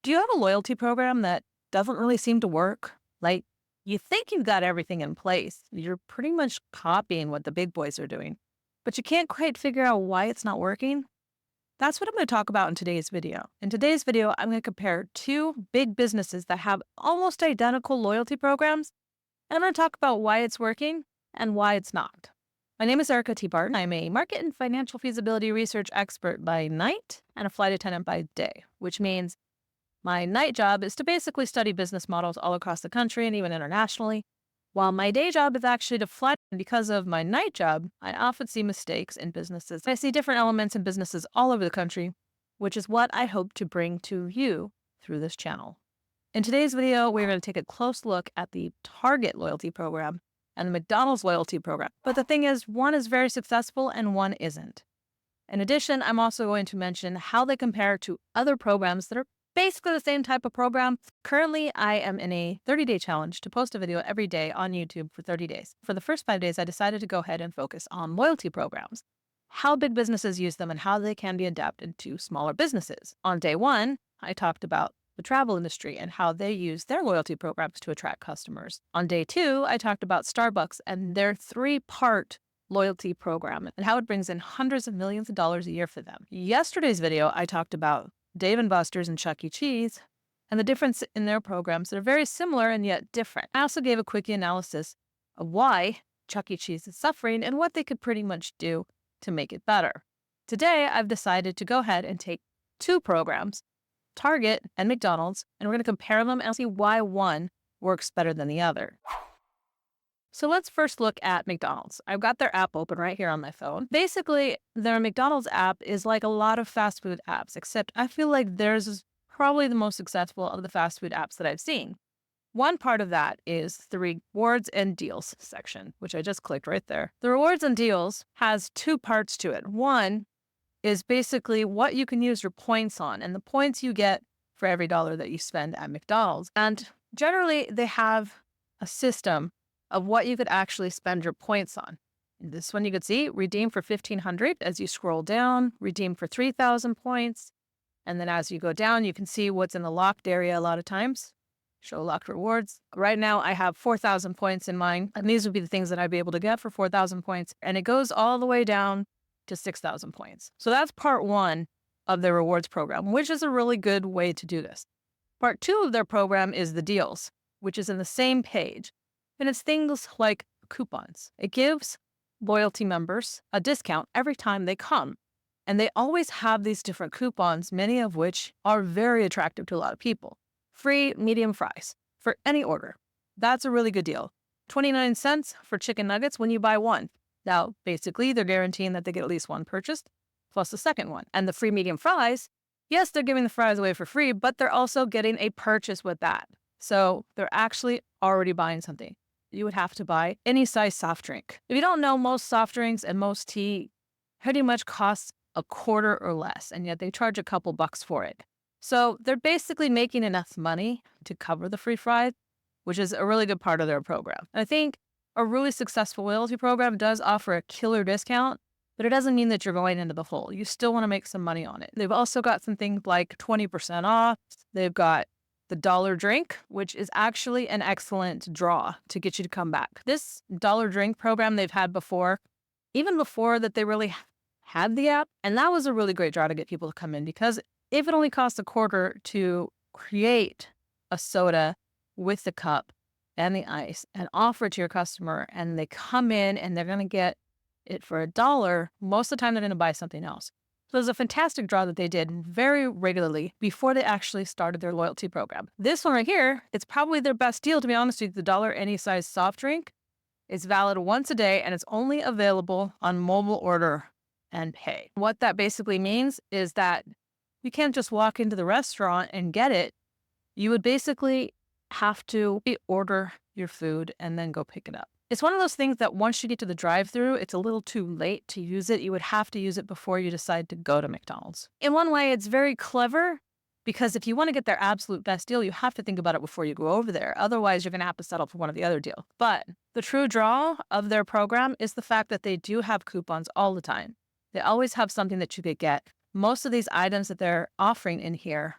Do you have a loyalty program that doesn't really seem to work? Like, you think you've got everything in place. You're pretty much copying what the big boys are doing, but you can't quite figure out why it's not working? That's what I'm going to talk about in today's video. In today's video, I'm going to compare two big businesses that have almost identical loyalty programs, and I'm going to talk about why it's working and why it's not. My name is Erica T. Barton. I'm a market and financial feasibility research expert by night and a flight attendant by day, which means my night job is to basically study business models all across the country and even internationally, while my day job is actually to fly. And because of my night job, I often see mistakes in businesses. I see different elements in businesses all over the country, which is what I hope to bring to you through this channel. In today's video, we're going to take a close look at the Target loyalty program and the McDonald's loyalty program. But the thing is, one is very successful and one isn't. In addition, I'm also going to mention how they compare to other programs that are basically the same type of program. Currently, I am in a 30-day challenge to post a video every day on YouTube for 30 days. For the first 5 days, I decided to go ahead and focus on loyalty programs, how big businesses use them and how they can be adapted to smaller businesses. On day one, I talked about the travel industry and how they use their loyalty programs to attract customers. On day two, I talked about Starbucks and their 3-part loyalty program and how it brings in hundreds of millions of dollars a year for them. Yesterday's video, I talked about Dave & Buster's and Chuck E. Cheese and the difference in their programs that are very similar and yet different. I also gave a quickie analysis of why Chuck E. Cheese is suffering and what they could pretty much do to make it better. Today, I've decided to go ahead and take two programs, Target and McDonald's, and we're going to compare them and see why one works better than the other. So let's first look at McDonald's. I've got their app open right here on my phone. Basically, their McDonald's app is like a lot of fast food apps, except I feel like theirs is probably the most successful of the fast food apps that I've seen. One part of that is the rewards and deals section, which I just clicked right there. The rewards and deals has two parts to it. One is basically what you can use your points on and the points you get for every dollar that you spend at McDonald's. And generally, they have a system of what you could actually spend your points on. In this one, you could see redeem for 1,500 as you scroll down, redeem for 3,000 points. And then as you go down, you can see what's in the locked area a lot of times. Show locked rewards. Right now, I have 4,000 points in mine. And these would be the things that I'd be able to get for 4,000 points. And it goes all the way down to 6,000 points. So that's part one of their rewards program, which is a really good way to do this. Part two of their program is the deals, which is in the same page. And it's things like coupons. It gives loyalty members a discount every time they come. And they always have these different coupons, many of which are very attractive to a lot of people. Free medium fries for any order. That's a really good deal. 29 cents for chicken nuggets when you buy one. Now, basically, they're guaranteeing that they get at least one purchased, plus the second one. And the free medium fries, yes, they're giving the fries away for free, but they're also getting a purchase with that. So they're actually already buying something. You would have to buy any size soft drink. If you don't know, most soft drinks and most tea pretty much cost a quarter or less, and yet they charge a couple bucks for it. So they're basically making enough money to cover the free fries, which is a really good part of their program. And I think a really successful loyalty program does offer a killer discount, but it doesn't mean that you're going into the hole. You still want to make some money on it. They've also got some things like 20% off. They've got the dollar drink, which is actually an excellent draw to get you to come back. This dollar drink program they've had before, even before that they really had the app. And that was a really great draw to get people to come in, because if it only costs a quarter to create a soda with the cup and the ice and offer it to your customer, and they come in and they're going to get it for $1, most of the time they're going to buy something else. So there's a fantastic draw that they did very regularly before they actually started their loyalty program. This one right here, it's probably their best deal, to be honest with you. The dollar any size soft drink is valid once a day, and it's only available on mobile order and pay. What that basically means is that you can't just walk into the restaurant and get it. You would basically have to order your food and then go pick it up. It's one of those things that once you get to the drive-thru, it's a little too late to use it. You would have to use it before you decide to go to McDonald's. In one way, it's very clever, because if you want to get their absolute best deal, you have to think about it before you go over there. Otherwise, you're going to have to settle for one of the other deals. But the true draw of their program is the fact that they do have coupons all the time. They always have something that you could get. Most of these items that they're offering in here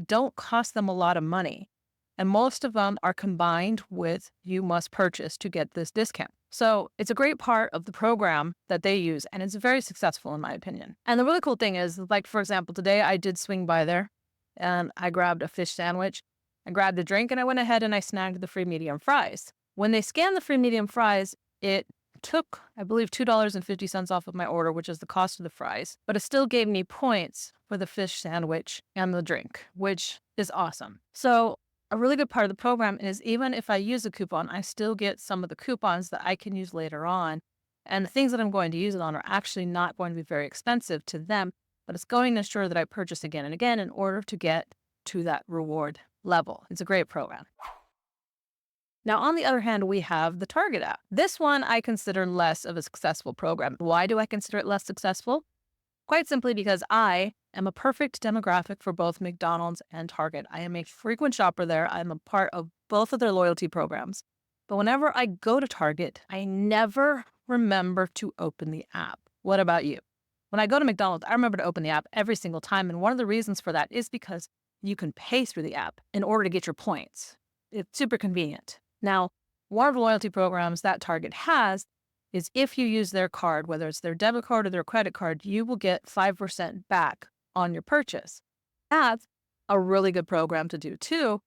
don't cost them a lot of money. And most of them are combined with you must purchase to get this discount. So it's a great part of the program that they use, and it's very successful in my opinion. And the really cool thing is, like, for example, today I did swing by there and I grabbed a fish sandwich, I grabbed a drink, and I went ahead and I snagged the free medium fries. When they scanned the free medium fries, it took, I believe, $2.50 off of my order, which is the cost of the fries, but it still gave me points for the fish sandwich and the drink, which is awesome. So a really good part of the program is even if I use a coupon, I still get some of the coupons that I can use later on. And the things that I'm going to use it on are actually not going to be very expensive to them, but it's going to ensure that I purchase again and again in order to get to that reward level. It's a great program. Now, on the other hand, we have the Target app. This one I consider less of a successful program. Why do I consider it less successful? Quite simply because I am a perfect demographic for both McDonald's and Target. I am a frequent shopper there. I'm a part of both of their loyalty programs. But whenever I go to Target, I never remember to open the app. What about you? When I go to McDonald's, I remember to open the app every single time. And one of the reasons for that is because you can pay through the app in order to get your points. It's super convenient. Now, one of the loyalty programs that Target has is if you use their card, whether it's their debit card or their credit card, you will get 5% back on your purchase. That's a really good program to do too,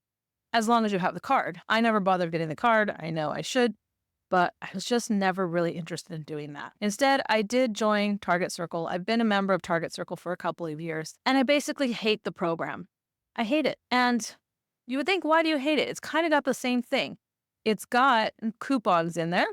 as long as you have the card. I never bothered getting the card. I know I should, but I was just never really interested in doing that. Instead, I did join Target Circle. I've been a member of Target Circle for a couple of years, and I basically hate the program. I hate it. And you would think, why do you hate it? It's kind of got the same thing. It's got coupons in there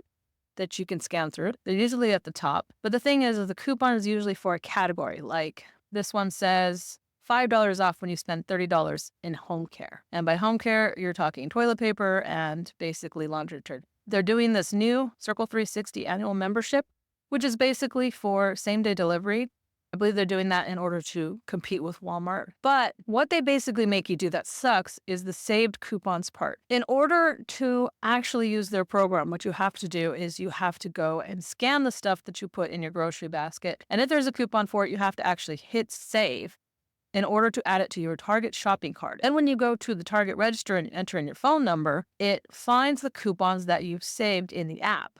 that you can scan through. They're usually at the top. But the thing is the coupon is usually for a category. Like this one says $5 off when you spend $30 in home care. And by home care, you're talking toilet paper and basically laundry detergent. They're doing this new Circle 360 annual membership, which is basically for same-day delivery. I believe they're doing that in order to compete with Walmart. But what they basically make you do that sucks is the saved coupons part. In order to actually use their program, what you have to do is you have to go and scan the stuff that you put in your grocery basket. And if there's a coupon for it, you have to actually hit save in order to add it to your Target shopping cart. And when you go to the Target register and enter in your phone number, it finds the coupons that you've saved in the app,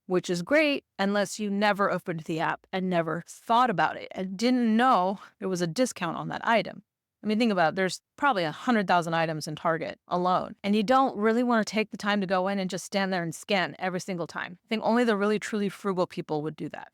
which is great unless you never opened the app and never thought about it and didn't know there was a discount on that item. I mean, think about it. There's probably 100,000 items in Target alone, and you don't really want to take the time to go in and just stand there and scan every single time. I think only the really, truly frugal people would do that.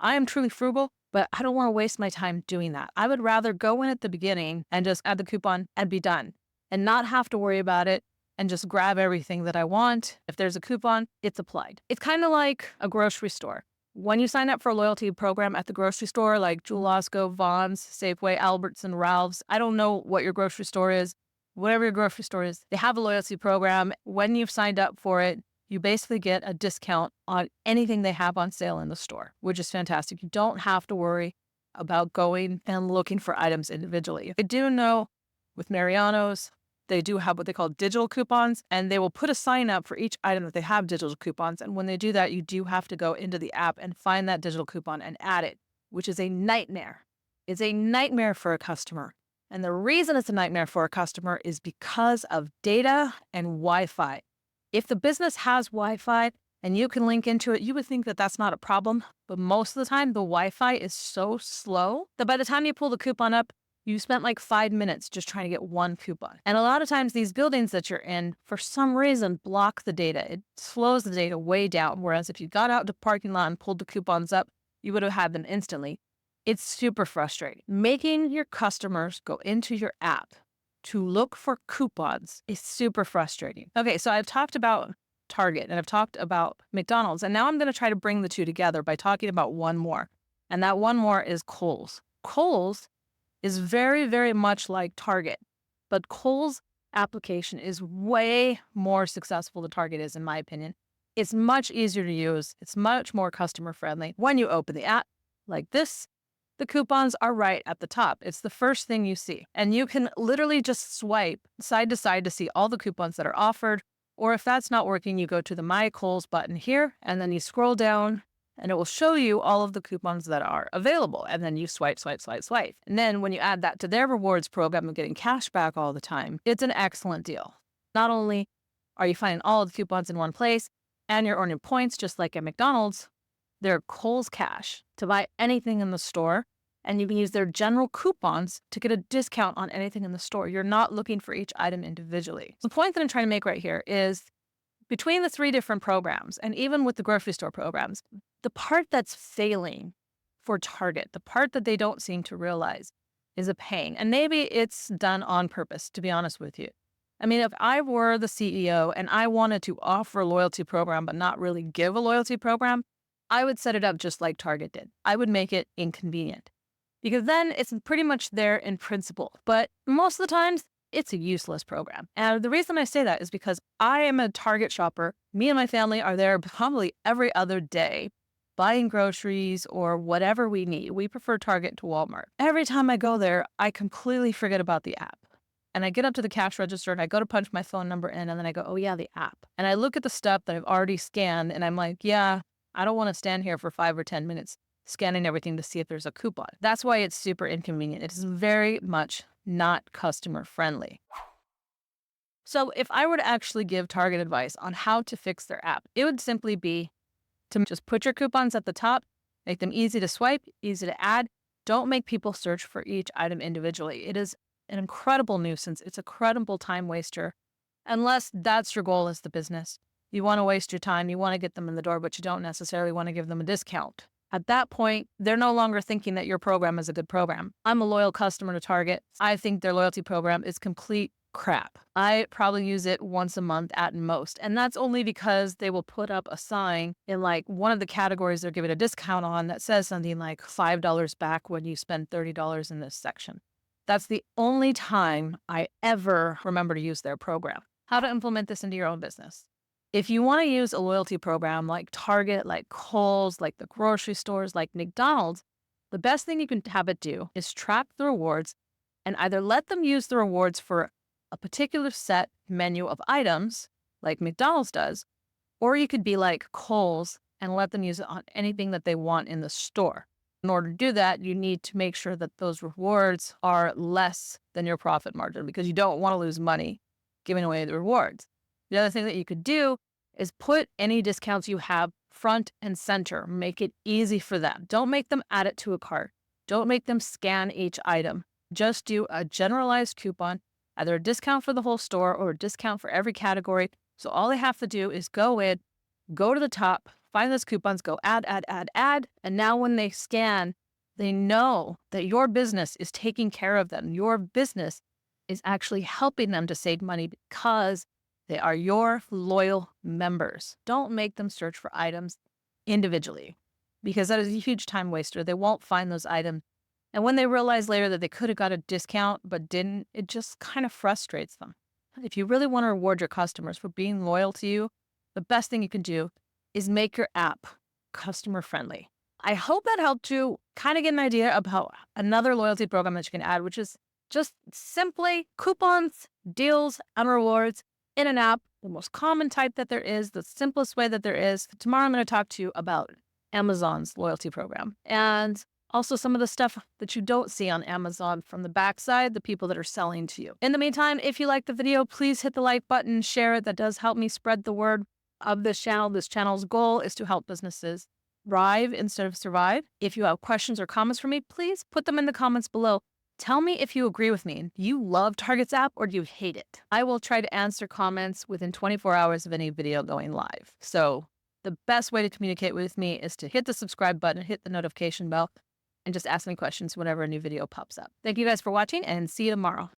I am truly frugal, but I don't want to waste my time doing that. I would rather go in at the beginning and just add the coupon and be done and not have to worry about it and just grab everything that I want. If there's a coupon, it's applied. It's kind of like a grocery store. When you sign up for a loyalty program at the grocery store, like Jewel Osco, Vaughn's, Safeway, Albertson, Ralph's, I don't know what your grocery store is, whatever your grocery store is, they have a loyalty program. When you've signed up for it, you basically get a discount on anything they have on sale in the store, which is fantastic. You don't have to worry about going and looking for items individually. I do know with Mariano's, they do have what they call digital coupons, and they will put a sign up for each item that they have digital coupons. And when they do that, you do have to go into the app and find that digital coupon and add it, which is a nightmare. It's a nightmare for a customer. And the reason it's a nightmare for a customer is because of data and Wi-Fi. If the business has Wi-Fi and you can link into it, you would think that that's not a problem. But most of the time, the Wi-Fi is so slow that by the time you pull the coupon up, you spent like 5 minutes just trying to get one coupon. And a lot of times these buildings that you're in, for some reason, block the data. It slows the data way down. Whereas if you got out to the parking lot and pulled the coupons up, you would have had them instantly. It's super frustrating. Making your customers go into your app to look for coupons is super frustrating. Okay, so I've talked about Target and I've talked about McDonald's, and now I'm going to try to bring the two together by talking about one more. And that one more is Kohl's. Kohl's is very, very much like Target, but Kohl's application is way more successful than Target is, in my opinion. It's much easier to use. It's much more customer friendly. When you open the app like this, the coupons are right at the top. It's the first thing you see. And you can literally just swipe side to side to see all the coupons that are offered. Or if that's not working, you go to the My Kohl's button here, and then you scroll down and it will show you all of the coupons that are available. And then you swipe, swipe, swipe, swipe. And then when you add that to their rewards program of getting cash back all the time, it's an excellent deal. Not only are you finding all of the coupons in one place and you're earning points just like at McDonald's, they're Kohl's Cash to buy anything in the store. And you can use their general coupons to get a discount on anything in the store. You're not looking for each item individually. The point that I'm trying to make right here is between the 3 different programs, and even with the grocery store programs, the part that's failing for Target, the part that they don't seem to realize is a pain. And maybe it's done on purpose, to be honest with you. I mean, if I were the CEO and I wanted to offer a loyalty program but not really give a loyalty program, I would set it up just like Target did. I would make it inconvenient because then it's pretty much there in principle. But most of the times, it's a useless program. And the reason I say that is because I am a Target shopper. Me and my family are there probably every other day buying groceries or whatever we need. We prefer Target to Walmart. Every time I go there, I completely forget about the app. And I get up to the cash register and I go to punch my phone number in and then I go, oh yeah, the app. And I look at the stuff that I've already scanned and I'm like, yeah, I don't want to stand here for 5 or 10 minutes scanning everything to see if there's a coupon. That's why it's super inconvenient. It is very much not customer friendly. So if I were to actually give Target advice on how to fix their app, it would simply be to just put your coupons at the top, make them easy to swipe, easy to add. Don't make people search for each item individually. It is an incredible nuisance. It's a credible time waster, unless that's your goal as the business. You want to waste your time, you want to get them in the door, but you don't necessarily want to give them a discount. At that point, they're no longer thinking that your program is a good program. I'm a loyal customer to Target. I think their loyalty program is complete crap. I probably use it once a month at most. And that's only because they will put up a sign in like one of the categories they're giving a discount on that says something like $5 back when you spend $30 in this section. That's the only time I ever remember to use their program. How to implement this into your own business. If you want to use a loyalty program like Target, like Kohl's, like the grocery stores, like McDonald's, the best thing you can have it do is track the rewards and either let them use the rewards for a particular set menu of items, like McDonald's does, or you could be like Kohl's and let them use it on anything that they want in the store. In order to do that, you need to make sure that those rewards are less than your profit margin because you don't want to lose money giving away the rewards. The other thing that you could do is put any discounts you have front and center. Make it easy for them. Don't make them add it to a cart. Don't make them scan each item. Just do a generalized coupon, either a discount for the whole store or a discount for every category. So all they have to do is go in, go to the top, find those coupons, go add, add, add, add. And now when they scan, they know that your business is taking care of them. Your business is actually helping them to save money because they are your loyal members. Don't make them search for items individually because that is a huge time waster. They won't find those items. And when they realize later that they could have got a discount but didn't, it just kind of frustrates them. If you really want to reward your customers for being loyal to you, the best thing you can do is make your app customer friendly. I hope that helped you kind of get an idea about another loyalty program that you can add, which is just simply coupons, deals, and rewards in an app, the most common type that there is, the simplest way that there is. Tomorrow I'm going to talk to you about Amazon's loyalty program and also some of the stuff that you don't see on Amazon from the backside, the people that are selling to you. In the meantime, if you like the video, please hit the like button, share it. That does help me spread the word of this channel. This channel's goal is to help businesses thrive instead of survive. If you have questions or comments for me, please put them in the comments below. Tell me if you agree with me. Do you love Target's app or do you hate it? I will try to answer comments within 24 hours of any video going live. So the best way to communicate with me is to hit the subscribe button, hit the notification bell, and just ask me questions whenever a new video pops up. Thank you guys for watching and see you tomorrow.